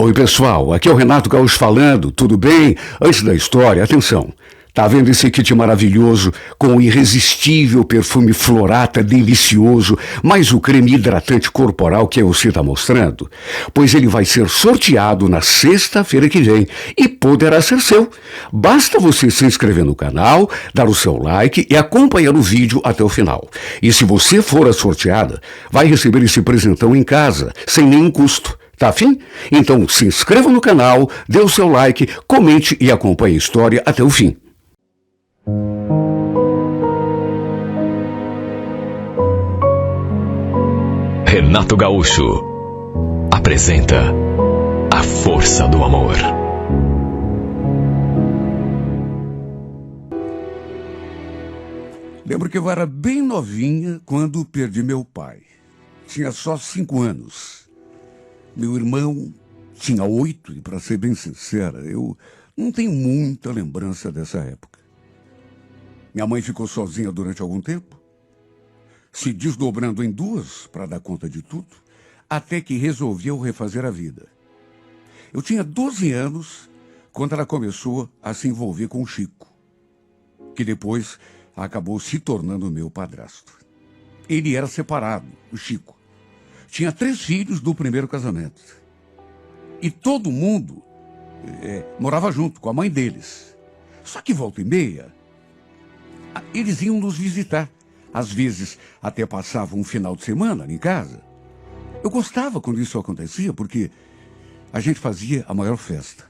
Oi, pessoal, aqui é o Renato Gaúcho falando, tudo bem? Antes da história, atenção. Tá vendo esse kit maravilhoso com o irresistível perfume Florata delicioso, mais o creme hidratante corporal que você está mostrando? Pois ele vai ser sorteado na sexta-feira que vem e poderá ser seu. Basta você se inscrever no canal, dar o seu like e acompanhar o vídeo até o final. E se você for a sorteada, vai receber esse presentão em casa, sem nenhum custo. Tá afim? Então se inscreva no canal, dê o seu like, comente e acompanhe a história até o fim. Renato Gaúcho apresenta A Força do Amor. Lembro que eu era bem novinha quando perdi meu pai. Tinha só 5 anos. Meu irmão tinha 8 e, para ser bem sincera, eu não tenho muita lembrança dessa época. Minha mãe ficou sozinha durante algum tempo, se desdobrando em 2 para dar conta de tudo, até que resolveu refazer a vida. Eu tinha 12 anos quando ela começou a se envolver com o Chico, que depois acabou se tornando meu padrasto. Ele era separado, o Chico. Tinha 3 filhos do primeiro casamento. E todo mundo morava junto com a mãe deles. Só que volta e meia, eles iam nos visitar. Às vezes até passavam um final de semana em casa. Eu gostava quando isso acontecia, porque a gente fazia a maior festa.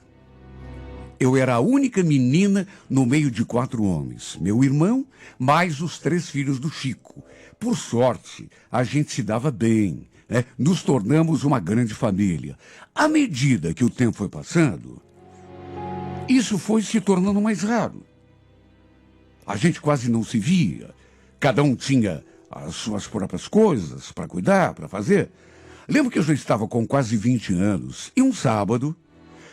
Eu era a única menina no meio de 4 homens. Meu irmão, mais os 3 filhos do Chico. Por sorte, a gente se dava bem. Nos tornamos uma grande família. À medida que o tempo foi passando, isso foi se tornando mais raro. A gente quase não se via. Cada um tinha as suas próprias coisas para cuidar, para fazer. Lembro que eu já estava com quase 20 anos e um sábado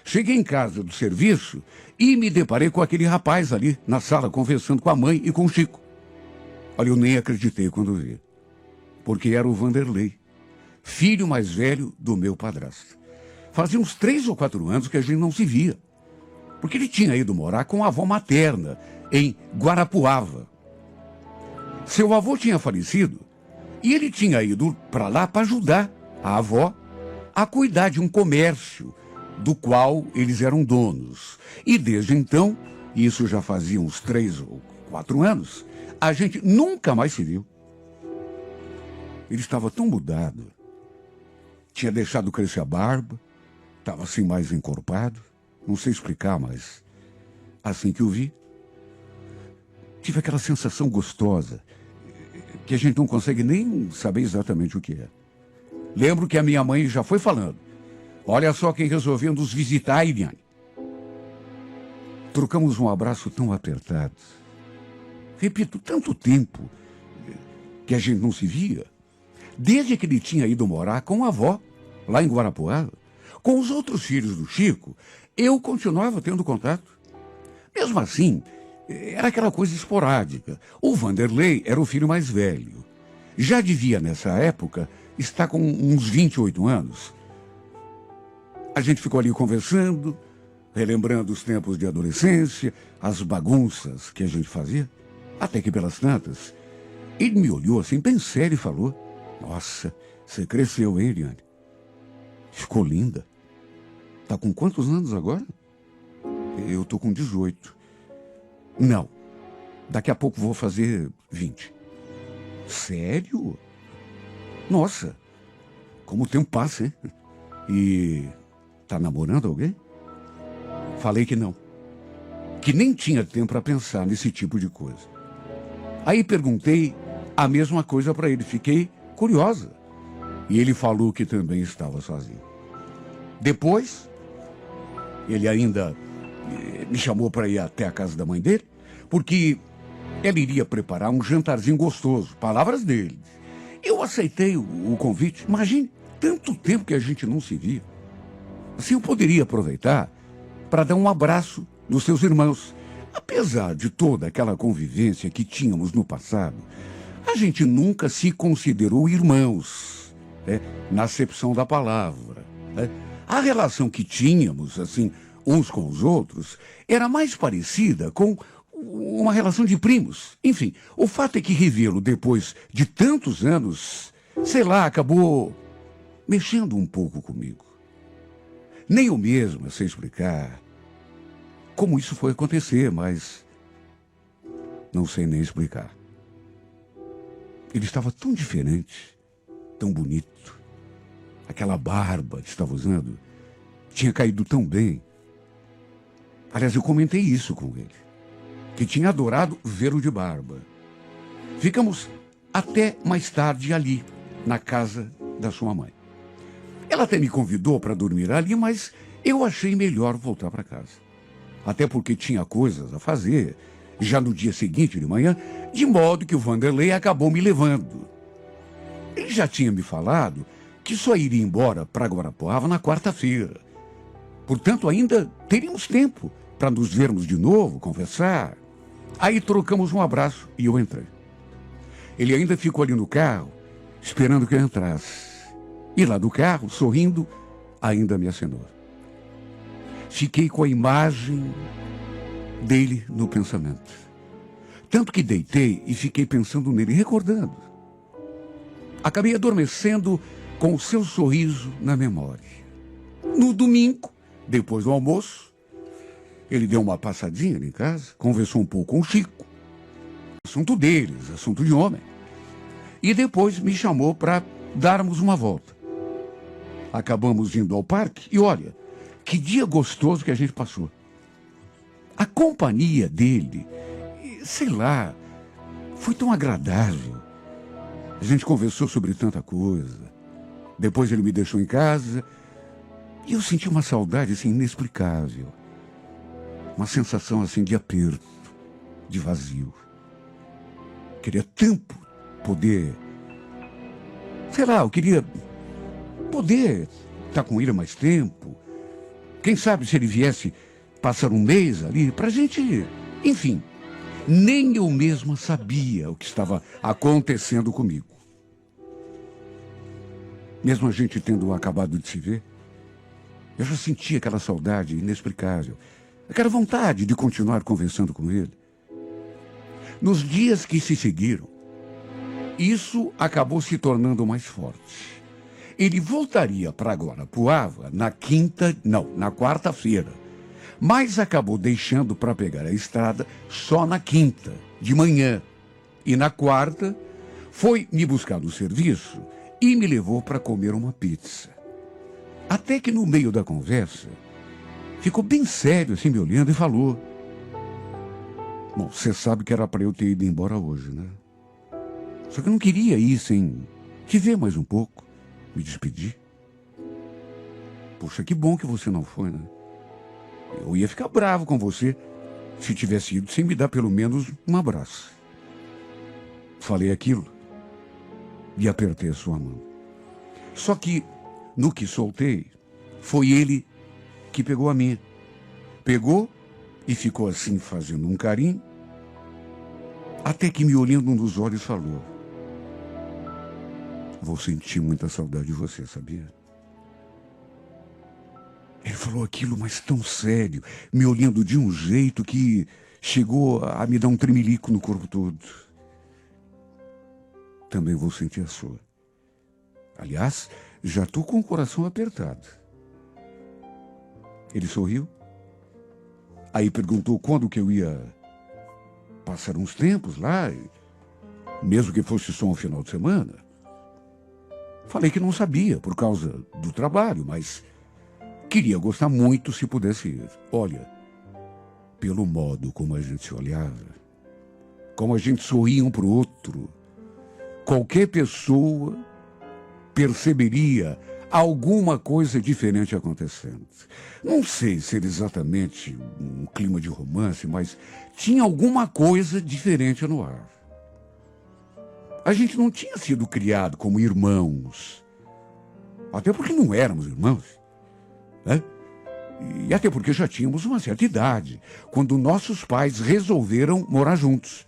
cheguei em casa do serviço e me deparei com aquele rapaz ali na sala conversando com a mãe e com o Chico. Olha, eu nem acreditei quando vi, porque era o Vanderlei, filho mais velho do meu padrasto. Fazia uns 3 ou 4 anos que a gente não se via, porque ele tinha ido morar com a avó materna em Guarapuava. Seu avô tinha falecido e ele tinha ido para lá para ajudar a avó a cuidar de um comércio do qual eles eram donos. E desde então, isso já fazia uns 3 ou 4 anos, a gente nunca mais se viu. Ele estava tão mudado. Tinha deixado crescer a barba, estava assim mais encorpado. Não sei explicar, mas assim que o vi, tive aquela sensação gostosa, que a gente não consegue nem saber exatamente o que é. Lembro que a minha mãe já foi falando. Olha só quem resolveu nos visitar, Iriane. Trocamos um abraço tão apertado. Repito, tanto tempo que a gente não se via. Desde que ele tinha ido morar com a avó, lá em Guarapuava. Com os outros filhos do Chico, eu continuava tendo contato. Mesmo assim, era aquela coisa esporádica. O Vanderlei era o filho mais velho. Já devia, nessa época, estar com uns 28 anos. A gente ficou ali conversando, relembrando os tempos de adolescência, as bagunças que a gente fazia. Até que, pelas tantas, ele me olhou assim, bem sério, e falou: "Nossa, você cresceu, hein, Eliane? Ficou linda. Tá com quantos anos agora?" "Eu tô com 18. "Não, daqui a pouco vou fazer 20. "Sério? Nossa, como o tempo passa, hein? E tá namorando alguém?" Falei que não, que nem tinha tempo para pensar nesse tipo de coisa. Aí perguntei a mesma coisa para ele, fiquei curiosa. E ele falou que também estava sozinho. Depois, ele ainda me chamou para ir até a casa da mãe dele, porque ela iria preparar um jantarzinho gostoso, palavras dele. Eu aceitei o convite. Imagine, tanto tempo que a gente não se via. Assim eu poderia aproveitar para dar um abraço nos seus irmãos. Apesar de toda aquela convivência que tínhamos no passado, a gente nunca se considerou irmãos, na acepção da palavra. A relação que tínhamos, assim, uns com os outros, era mais parecida com uma relação de primos. Enfim, o fato é que revê-lo depois de tantos anos, sei lá, acabou mexendo um pouco comigo. Nem eu mesmo sei explicar como isso foi acontecer, mas não sei nem explicar. Ele estava tão diferente, tão bonito. Aquela barba que estava usando tinha caído tão bem. Aliás, eu comentei isso com ele, que tinha adorado vê-lo de barba. Ficamos até mais tarde ali, na casa da sua mãe. Ela até me convidou para dormir ali, mas eu achei melhor voltar para casa. Até porque tinha coisas a fazer, já no dia seguinte de manhã, de modo que o Vanderlei acabou me levando. Ele já tinha me falado que só iria embora para Guarapuava na quarta-feira. Portanto, ainda teríamos tempo para nos vermos de novo, conversar. Aí trocamos um abraço e eu entrei. Ele ainda ficou ali no carro, esperando que eu entrasse. E lá do carro, sorrindo, ainda me acenou. Fiquei com a imagem dele no pensamento. Tanto que deitei e fiquei pensando nele, recordando. Acabei adormecendo com o seu sorriso na memória. No domingo, depois do almoço, ele deu uma passadinha ali em casa, conversou um pouco com o Chico. Assunto deles, assunto de homem. E depois me chamou para darmos uma volta. Acabamos indo ao parque e olha, que dia gostoso que a gente passou. A companhia dele, sei lá, foi tão agradável. A gente conversou sobre tanta coisa. Depois ele me deixou em casa e eu senti uma saudade assim inexplicável. Uma sensação assim de aperto, de vazio. Queria tanto poder, sei lá, eu queria poder estar com ele mais tempo. Quem sabe se ele viesse passar um mês ali pra gente, enfim. Nem eu mesma sabia o que estava acontecendo comigo. Mesmo a gente tendo acabado de se ver, eu já sentia aquela saudade inexplicável, aquela vontade de continuar conversando com ele. Nos dias que se seguiram, isso acabou se tornando mais forte. Ele voltaria para Guarapuava na quarta-feira, mas acabou deixando para pegar a estrada só na quinta, de manhã. E na quarta, foi me buscar no serviço e me levou para comer uma pizza. Até que no meio da conversa, ficou bem sério assim me olhando e falou: bom, você sabe que era para eu ter ido embora hoje, né? Só que eu não queria ir sem te ver mais um pouco, me despedir. Poxa, que bom que você não foi, né? Eu ia ficar bravo com você se tivesse ido sem me dar pelo menos um abraço. Falei aquilo e apertei a sua mão. Só que, no que soltei, foi ele que pegou a minha. Pegou e ficou assim fazendo um carinho, até que me olhando nos olhos falou: vou sentir muita saudade de você, sabia? Ele falou aquilo, mas tão sério, me olhando de um jeito que chegou a me dar um tremelico no corpo todo. Também vou sentir a sua. Aliás, já estou com o coração apertado. Ele sorriu. Aí perguntou quando que eu ia passar uns tempos lá, mesmo que fosse só um final de semana. Falei que não sabia, por causa do trabalho, mas queria gostar muito se pudesse ir. Olha, pelo modo como a gente se olhava, como a gente sorria um para o outro, qualquer pessoa perceberia alguma coisa diferente acontecendo. Não sei se era exatamente um clima de romance, mas tinha alguma coisa diferente no ar. A gente não tinha sido criado como irmãos, até porque não éramos irmãos, né? E até porque já tínhamos uma certa idade, quando nossos pais resolveram morar juntos.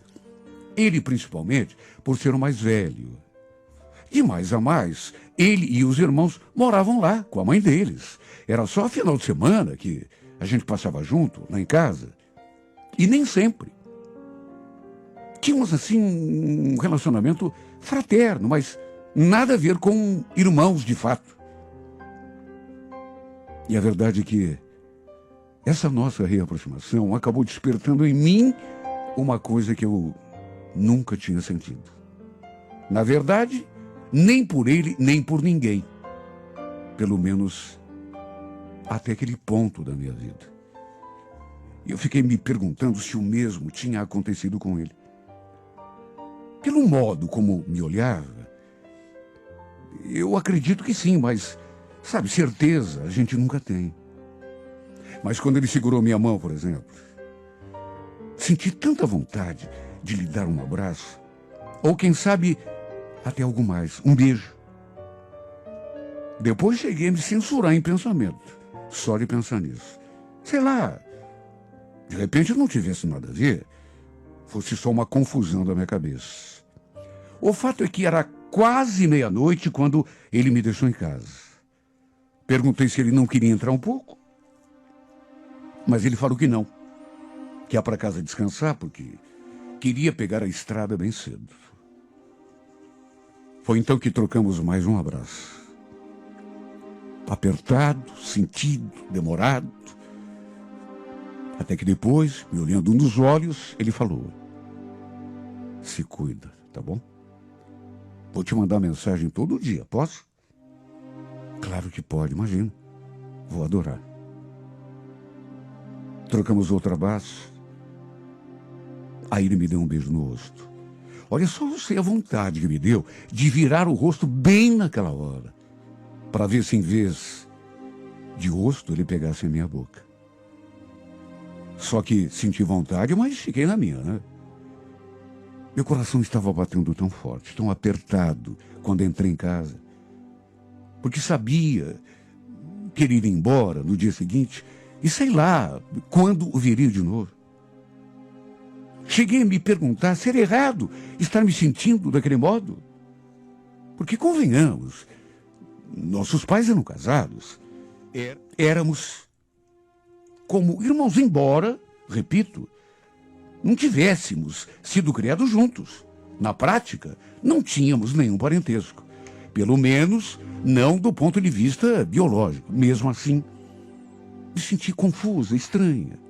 Ele, principalmente, por ser o mais velho. De mais a mais, ele e os irmãos moravam lá com a mãe deles. Era só final de semana que a gente passava junto, lá em casa. E nem sempre. Tínhamos, assim, um relacionamento fraterno, mas nada a ver com irmãos de fato. E a verdade é que essa nossa reaproximação acabou despertando em mim uma coisa que eu nunca tinha sentido. Na verdade, nem por ele, nem por ninguém. Pelo menos até aquele ponto da minha vida. E eu fiquei me perguntando se o mesmo tinha acontecido com ele. Pelo modo como me olhava, eu acredito que sim, mas, sabe, certeza a gente nunca tem. Mas quando ele segurou minha mão, por exemplo, senti tanta vontade de lhe dar um abraço, ou quem sabe até algo mais, um beijo. Depois cheguei a me censurar em pensamento, só de pensar nisso. Sei lá, de repente não tivesse nada a ver, fosse só uma confusão da minha cabeça. O fato é que era quase meia-noite quando ele me deixou em casa. Perguntei se ele não queria entrar um pouco, mas ele falou que não, que ia para casa descansar porque queria pegar a estrada bem cedo. Foi então que trocamos mais um abraço. Apertado, sentido, demorado. Até que depois, me olhando nos olhos, ele falou: se cuida, tá bom? Vou te mandar mensagem todo dia, posso? Claro que pode, imagina. Vou adorar. Trocamos outro abraço. Aí ele me deu um beijo no rosto. Olha só, eu sei a vontade que me deu de virar o rosto bem naquela hora, para ver se em vez de rosto ele pegasse a minha boca. Só que senti vontade, mas fiquei na minha, né? Meu coração estava batendo tão forte, tão apertado quando entrei em casa, porque sabia que ele iria embora no dia seguinte e sei lá quando o viria de novo. Cheguei a me perguntar se era errado estar me sentindo daquele modo. Porque, convenhamos, nossos pais eram casados. Éramos como irmãos, embora, repito, não tivéssemos sido criados juntos. Na prática, não tínhamos nenhum parentesco. Pelo menos, não do ponto de vista biológico. Mesmo assim, me senti confusa, estranha.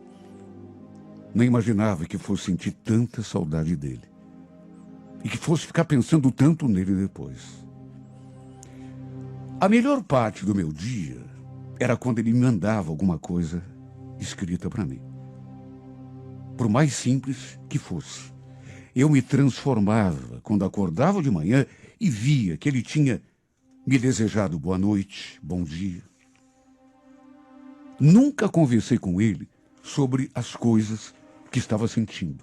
Nem imaginava que fosse sentir tanta saudade dele. E que fosse ficar pensando tanto nele depois. A melhor parte do meu dia era quando ele me mandava alguma coisa escrita para mim. Por mais simples que fosse, eu me transformava quando acordava de manhã e via que ele tinha me desejado boa noite, bom dia. Nunca conversei com ele sobre as coisas que estava sentindo.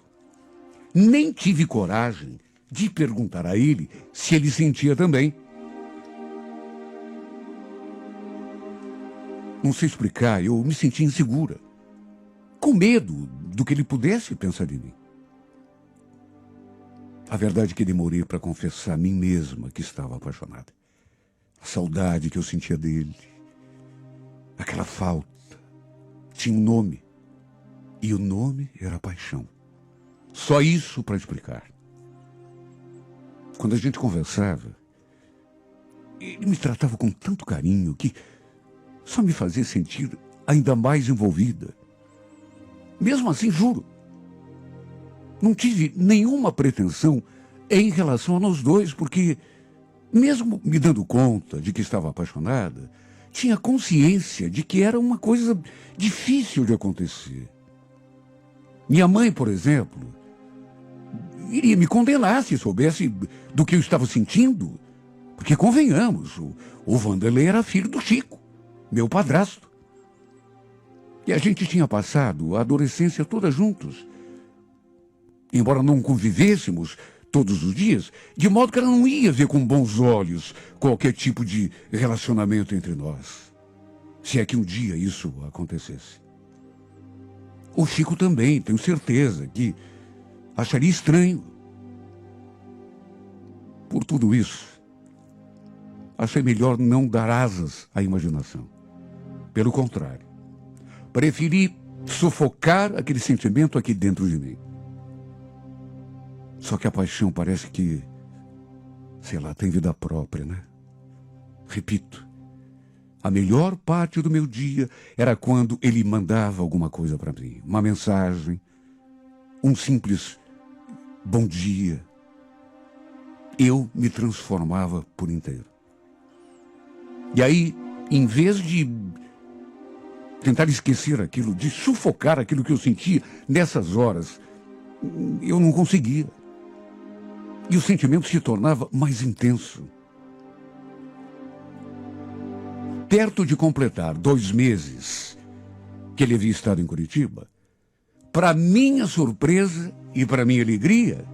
Nem tive coragem de perguntar a ele se ele sentia também. Não sei explicar, eu me senti insegura, com medo do que ele pudesse pensar de mim. A verdade é que demorei para confessar a mim mesma que estava apaixonada. A saudade que eu sentia dele, aquela falta, tinha um nome. E o nome era paixão. Só isso para explicar. Quando a gente conversava, ele me tratava com tanto carinho que só me fazia sentir ainda mais envolvida. Mesmo assim, juro, não tive nenhuma pretensão em relação a nós dois, porque, mesmo me dando conta de que estava apaixonada, tinha consciência de que era uma coisa difícil de acontecer. Minha mãe, por exemplo, iria me condenar se soubesse do que eu estava sentindo. Porque, convenhamos, o Vanderlei era filho do Chico, meu padrasto. E a gente tinha passado a adolescência toda juntos. Embora não convivêssemos todos os dias, de modo que ela não ia ver com bons olhos qualquer tipo de relacionamento entre nós. Se é que um dia isso acontecesse. O Chico também, tenho certeza, que acharia estranho. Por tudo isso, achei melhor não dar asas à imaginação. Pelo contrário, preferi sufocar aquele sentimento aqui dentro de mim. Só que a paixão parece que, sei lá, tem vida própria, né? Repito, a melhor parte do meu dia era quando ele mandava alguma coisa para mim. Uma mensagem, um simples bom dia. Eu me transformava por inteiro. E aí, em vez de tentar esquecer aquilo, de sufocar aquilo que eu sentia nessas horas, eu não conseguia. E o sentimento se tornava mais intenso. Perto de completar 2 meses que ele havia estado em Curitiba, para minha surpresa e para minha alegria,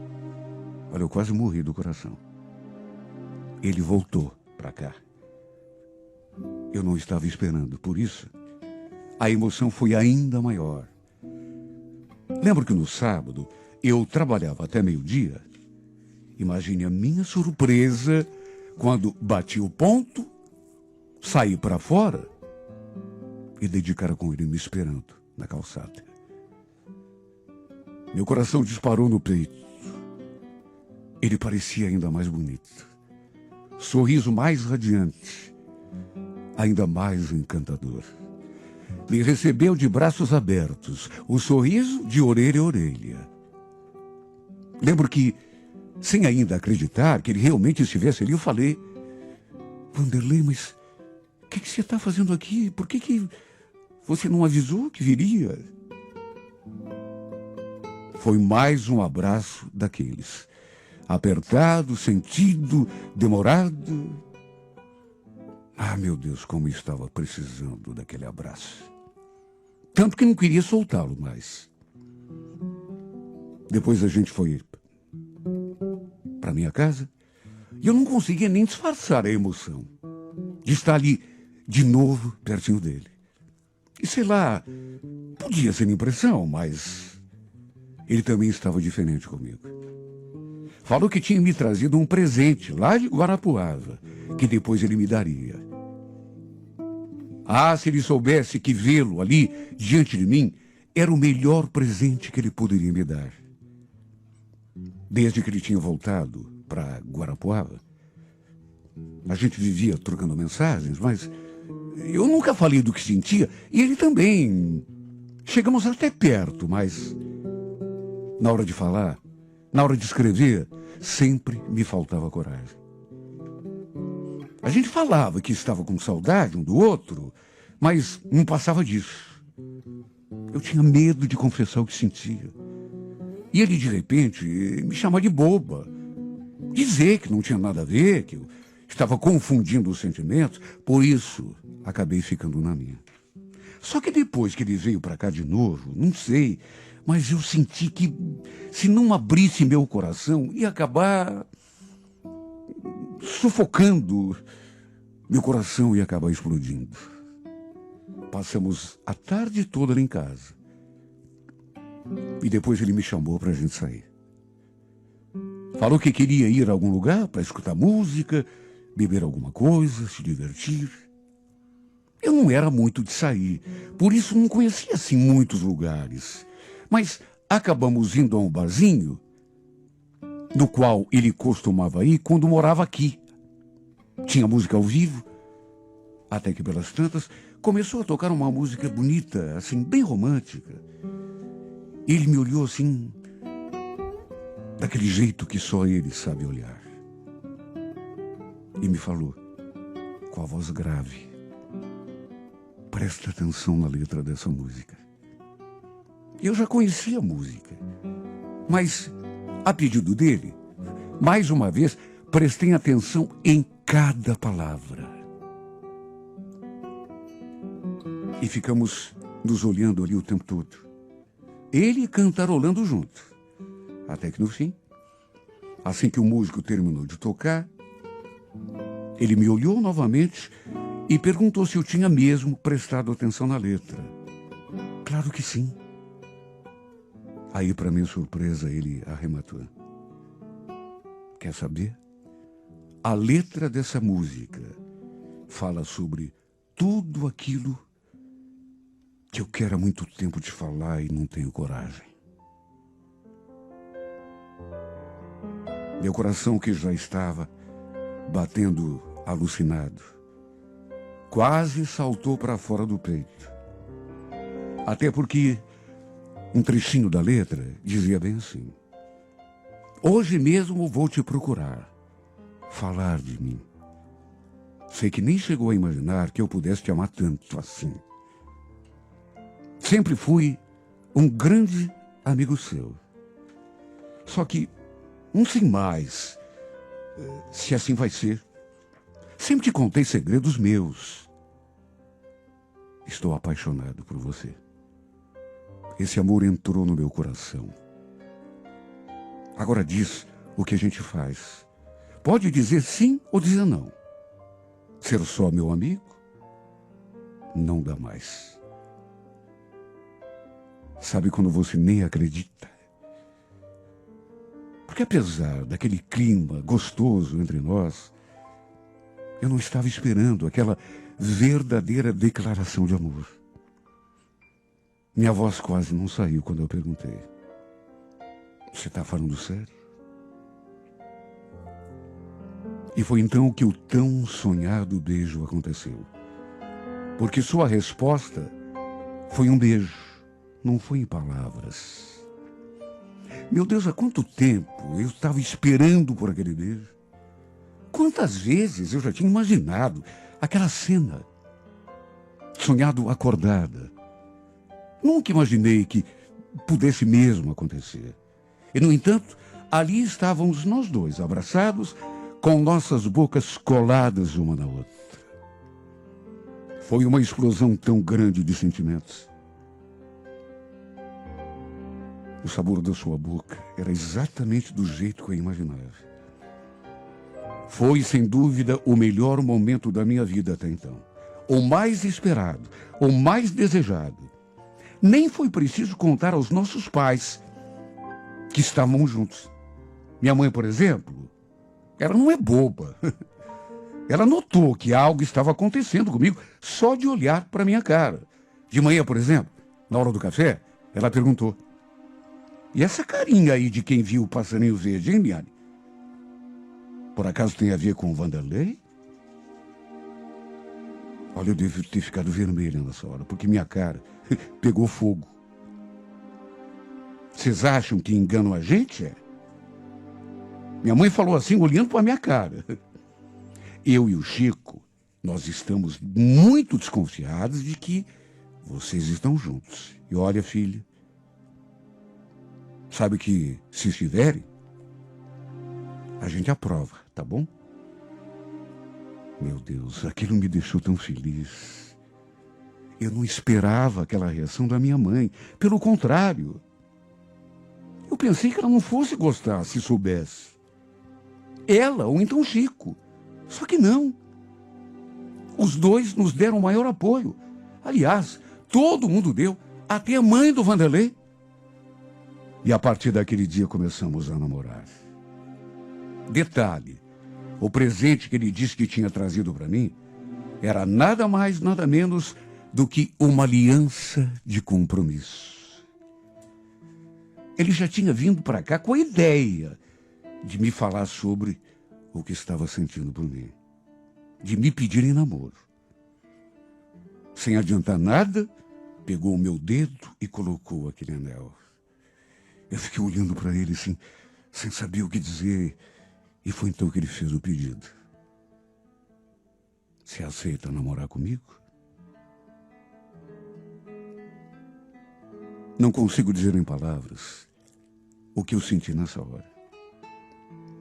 olha, eu quase morri do coração. Ele voltou para cá. Eu não estava esperando, por isso a emoção foi ainda maior. Lembro que no sábado eu trabalhava até meio-dia. Imagine a minha surpresa quando bati o ponto, saí para fora e dei de cara com ele me esperando na calçada. Meu coração disparou no peito. Ele parecia ainda mais bonito. Sorriso mais radiante, ainda mais encantador. Me recebeu de braços abertos, o sorriso de orelha a orelha. Lembro que, sem ainda acreditar que ele realmente estivesse ali, eu falei: Vanderlei, mas o que você está fazendo aqui? Por que você não avisou que viria? Foi mais um abraço daqueles. Apertado, sentido, demorado. Ah, meu Deus, como eu estava precisando daquele abraço. Tanto que não queria soltá-lo mais. Depois a gente foi para minha casa e eu não conseguia nem disfarçar a emoção de estar ali de novo pertinho dele. E sei lá, podia ser impressão, mas ele também estava diferente comigo. Falou que tinha me trazido um presente lá de Guarapuava, que depois ele me daria. Ah, se ele soubesse que vê-lo ali diante de mim era o melhor presente que ele poderia me dar. Desde que ele tinha voltado para Guarapuava, a gente vivia trocando mensagens, mas eu nunca falei do que sentia, e ele também. Chegamos até perto, mas na hora de falar, na hora de escrever, sempre me faltava coragem. A gente falava que estava com saudade um do outro, mas não passava disso. Eu tinha medo de confessar o que sentia. E ele, de repente, me chamava de boba. Dizer que não tinha nada a ver, que eu estava confundindo os sentimentos. Por isso, acabei ficando na minha. Só que depois que ele veio para cá de novo, não sei, mas eu senti que se não abrisse meu coração, ia acabar sufocando. Meu coração ia acabar explodindo. Passamos a tarde toda lá em casa. E depois ele me chamou para a gente sair. Falou que queria ir a algum lugar para escutar música, beber alguma coisa, se divertir. Eu não era muito de sair, por isso não conhecia assim muitos lugares. Mas acabamos indo a um barzinho, no qual ele costumava ir quando morava aqui. Tinha música ao vivo, até que pelas tantas começou a tocar uma música bonita, assim, bem romântica. Ele me olhou assim, daquele jeito que só ele sabe olhar. E me falou, com a voz grave: presta atenção na letra dessa música. Eu já conhecia a música, mas, a pedido dele, mais uma vez, prestei atenção em cada palavra. E ficamos nos olhando ali o tempo todo. Ele cantarolando junto. Até que no fim, assim que o músico terminou de tocar, ele me olhou novamente e perguntou se eu tinha mesmo prestado atenção na letra. Claro que sim. Aí, para minha surpresa, ele arrematou: quer saber? A letra dessa música fala sobre tudo aquilo que eu quero há muito tempo te falar e não tenho coragem. Meu coração, que já estava batendo alucinado, quase saltou para fora do peito. Até porque um trechinho da letra dizia bem assim: hoje mesmo vou te procurar, falar de mim. Sei que nem chegou a imaginar que eu pudesse te amar tanto assim. Sempre fui um grande amigo seu. Só que, não sei mais se assim vai ser. Sempre te contei segredos meus. Estou apaixonado por você. Esse amor entrou no meu coração. Agora diz o que a gente faz. Pode dizer sim ou dizer não. Ser só meu amigo não dá mais. Sabe quando você nem acredita? Porque apesar daquele clima gostoso entre nós, eu não estava esperando aquela verdadeira declaração de amor. Minha voz quase não saiu quando eu perguntei: você está falando sério? E foi então que o tão sonhado beijo aconteceu. Porque sua resposta foi um beijo, não foi em palavras. Meu Deus, há quanto tempo eu estava esperando por aquele beijo? Quantas vezes eu já tinha imaginado aquela cena, sonhado acordada. Nunca imaginei que pudesse mesmo acontecer. E, no entanto, ali estávamos nós dois, abraçados, com nossas bocas coladas uma na outra. Foi uma explosão tão grande de sentimentos. O sabor da sua boca era exatamente do jeito que eu imaginava. Foi, sem dúvida, o melhor momento da minha vida até então. O mais esperado, o mais desejado. Nem foi preciso contar aos nossos pais que estavam juntos. Minha mãe, por exemplo, ela não é boba. Ela notou que algo estava acontecendo comigo só de olhar para minha cara. De manhã, por exemplo, na hora do café, ela perguntou: e essa carinha aí de quem viu o passarinho verde, hein, Liane? Por acaso tem a ver com o Vanderlei? Olha, eu devo ter ficado vermelha nessa hora, porque minha cara pegou fogo. Vocês acham que enganam a gente? Minha mãe falou assim, olhando para a minha cara. Eu e o Chico, nós estamos muito desconfiados de que vocês estão juntos. E olha, filha, sabe que se estiverem, a gente aprova, tá bom? Meu Deus, aquilo me deixou tão feliz. Eu não esperava aquela reação da minha mãe. Pelo contrário, eu pensei que ela não fosse gostar se soubesse. Ela ou então Chico. Só que não. Os dois nos deram o maior apoio. Aliás, todo mundo deu, até a mãe do Vanderlei. E a partir daquele dia começamos a namorar. Detalhe, o presente que ele disse que tinha trazido para mim era nada mais, nada menos do que uma aliança de compromisso. Ele já tinha vindo para cá com a ideia de me falar sobre o que estava sentindo por mim, de me pedir em namoro. Sem adiantar nada, pegou o meu dedo e colocou aquele anel. Eu fiquei olhando para ele assim, sem saber o que dizer, e foi então que ele fez o pedido. Você aceita namorar comigo? Não consigo dizer em palavras o que eu senti nessa hora.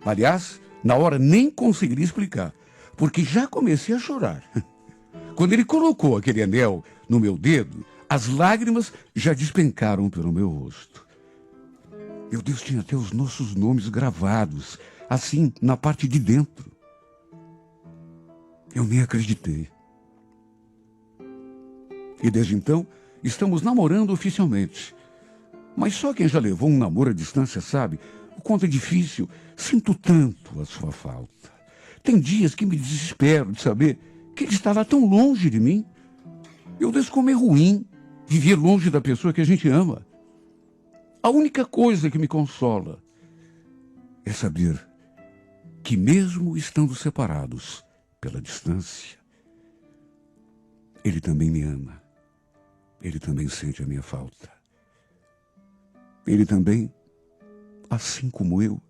Aliás, na hora nem consegui explicar, porque já comecei a chorar. Quando ele colocou aquele anel no meu dedo, as lágrimas já despencaram pelo meu rosto. Meu Deus, tinha até os nossos nomes gravados, assim, na parte de dentro. Eu nem acreditei. E desde então, estamos namorando oficialmente. Mas só quem já levou um namoro à distância sabe o quanto é difícil. Sinto tanto a sua falta. Tem dias que me desespero de saber que ele está lá tão longe de mim. Eu desço como é ruim viver longe da pessoa que a gente ama. A única coisa que me consola é saber que mesmo estando separados pela distância, ele também me ama. Ele também sente a minha falta. Ele também, assim como eu,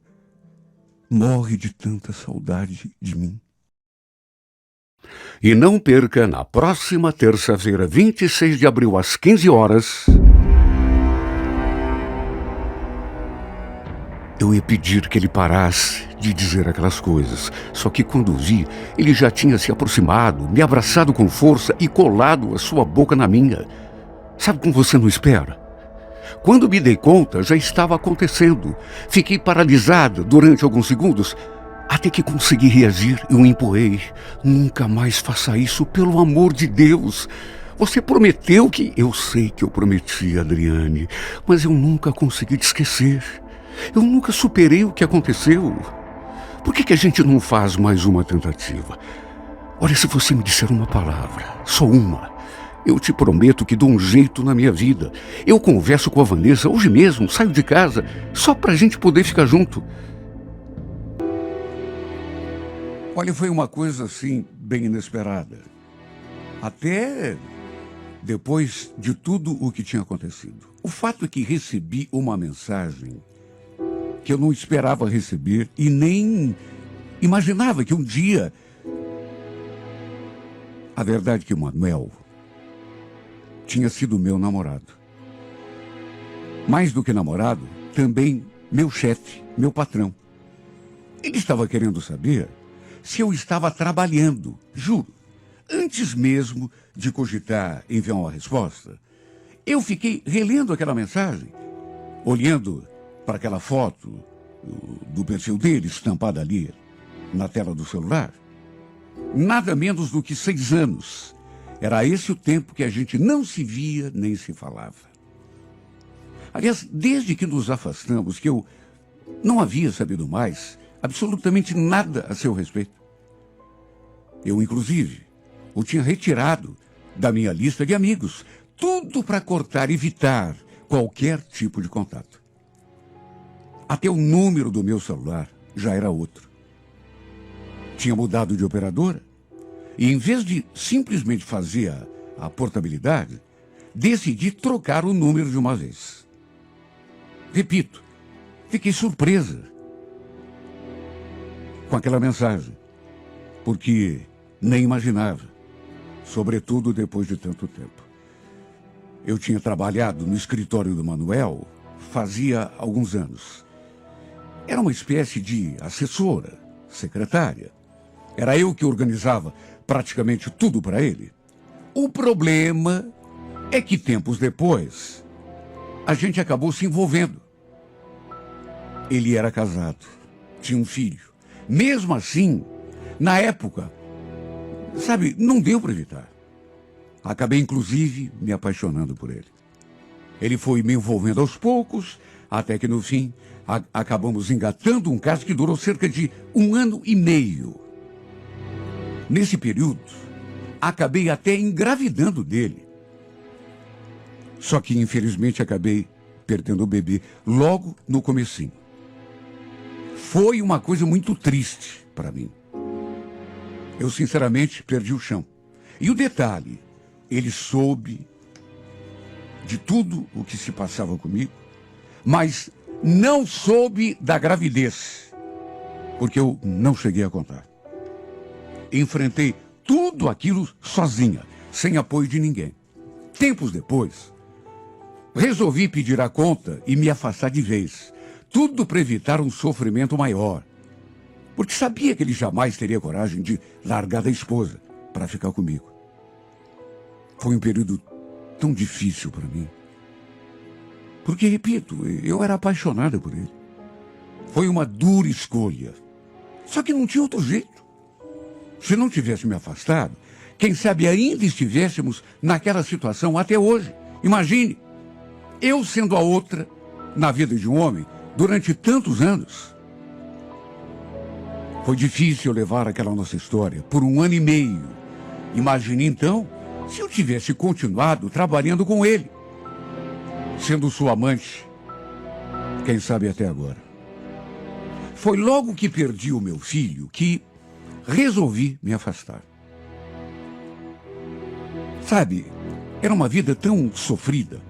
morre de tanta saudade de mim. E não perca na próxima terça-feira, 26 de abril, às 15 horas... Eu ia pedir que ele parasse de dizer aquelas coisas. Só que quando vi, ele já tinha se aproximado, me abraçado com força e colado a sua boca na minha. Sabe como você não espera? Quando me dei conta, já estava acontecendo. Fiquei paralisada durante alguns segundos, até que consegui reagir e o empurrei. Nunca mais faça isso, pelo amor de Deus. Você prometeu que... Eu sei que eu prometi, Adriane, mas eu nunca consegui te esquecer. Eu nunca superei o que aconteceu. Por que a gente não faz mais uma tentativa? Olha, se você me disser uma palavra, só uma, eu te prometo que dou um jeito na minha vida. Eu converso com a Vanessa hoje mesmo, saio de casa, só pra gente poder ficar junto. Olha, foi uma coisa assim, bem inesperada. Até depois de tudo o que tinha acontecido. O fato é que recebi uma mensagem que eu não esperava receber e nem imaginava que um dia... A verdade é que o Manuel tinha sido meu namorado. Mais do que namorado, também meu chefe, meu patrão. Ele estava querendo saber se eu estava trabalhando, juro. Antes mesmo de cogitar enviar uma resposta, eu fiquei relendo aquela mensagem, olhando para aquela foto do perfil dele estampada ali na tela do celular. Nada menos do que 6 anos. Era esse o tempo que a gente não se via nem se falava. Aliás, desde que nos afastamos, que eu não havia sabido mais absolutamente nada a seu respeito. Eu, inclusive, o tinha retirado da minha lista de amigos. Tudo para cortar, evitar qualquer tipo de contato. Até o número do meu celular já era outro. Tinha mudado de operadora e, em vez de simplesmente fazer a portabilidade, decidi trocar o número de uma vez. Repito, fiquei surpresa com aquela mensagem, porque nem imaginava, sobretudo depois de tanto tempo. Eu tinha trabalhado no escritório do Manuel fazia alguns anos. Era uma espécie de assessora, secretária. Era eu que organizava praticamente tudo para ele. O problema é que tempos depois, a gente acabou se envolvendo. Ele era casado, tinha um filho. Mesmo assim, na época, sabe, não deu para evitar. Acabei, inclusive, me apaixonando por ele. Ele foi me envolvendo aos poucos, até que no fim acabamos engatando um caso que durou cerca de 1 ano e meio. Nesse período, acabei até engravidando dele. Só que, infelizmente, acabei perdendo o bebê logo no comecinho. Foi uma coisa muito triste para mim. Eu, sinceramente, perdi o chão. E o detalhe, ele soube de tudo o que se passava comigo, mas não soube da gravidez, porque eu não cheguei a contar. Enfrentei tudo aquilo sozinha, sem apoio de ninguém. Tempos depois, resolvi pedir a conta e me afastar de vez. Tudo para evitar um sofrimento maior. Porque sabia que ele jamais teria coragem de largar da esposa para ficar comigo. Foi um período tão difícil para mim. Porque, repito, eu era apaixonada por ele. Foi uma dura escolha. Só que não tinha outro jeito. Se não tivesse me afastado, quem sabe ainda estivéssemos naquela situação até hoje. Imagine, eu sendo a outra na vida de um homem durante tantos anos. Foi difícil levar aquela nossa história por 1 ano e meio. Imagine então se eu tivesse continuado trabalhando com ele, sendo sua amante, quem sabe até agora. Foi logo que perdi o meu filho que resolvi me afastar. Sabe, era uma vida tão sofrida,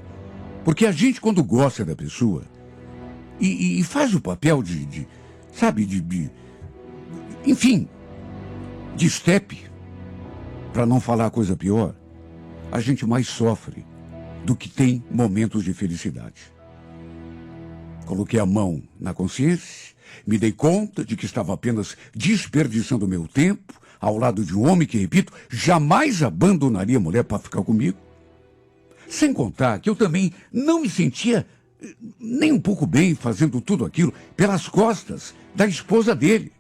porque a gente, quando gosta da pessoa e faz o papel enfim, de estepe, para não falar coisa pior, a gente mais sofre do que tem momentos de felicidade. Coloquei a mão na consciência, me dei conta de que estava apenas desperdiçando meu tempo ao lado de um homem que, repito, jamais abandonaria a mulher para ficar comigo. Sem contar que eu também não me sentia nem um pouco bem fazendo tudo aquilo pelas costas da esposa dele.